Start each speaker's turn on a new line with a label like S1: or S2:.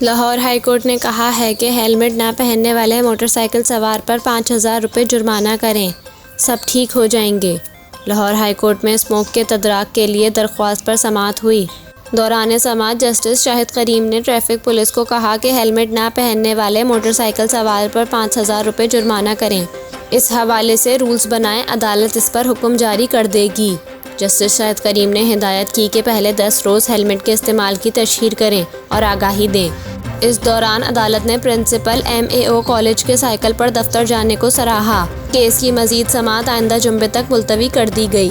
S1: Lahore high court ने कहा है कि हेलमेट न पहनने वाले मोटरसाइकिल सवार पर 5,000 रुपये जुर्माना करें, सब ठीक हो जाएंगे। लाहौर हाईकोर्ट में स्मोक के तदराक के लिए दरख्वास्त पर समाअत हुई। दौरान समाअत जस्टिस शाहिद करीम ने ट्रैफिक पुलिस को कहा कि हेलमेट न पहनने वाले मोटरसाइकिल सवार पर 5,000 रुपये जुर्माना करें। इस हवाले से रूल्स बनाएं, अदालत इस पर हुक्म जारी कर देगी। जस्टिस शाहिद करीम ने हिदायत की कि पहले 10 रोज़ हेलमेट के इस्तेमाल की तशहीर करें और आगाही दें। इस दौरान अदालत ने प्रिंसिपल MAO कॉलेज के साइकिल पर दफ्तर जाने को सराहा। केस की मजीद समाअत आइंदा जुम्मे तक मुलतवी कर दी गई।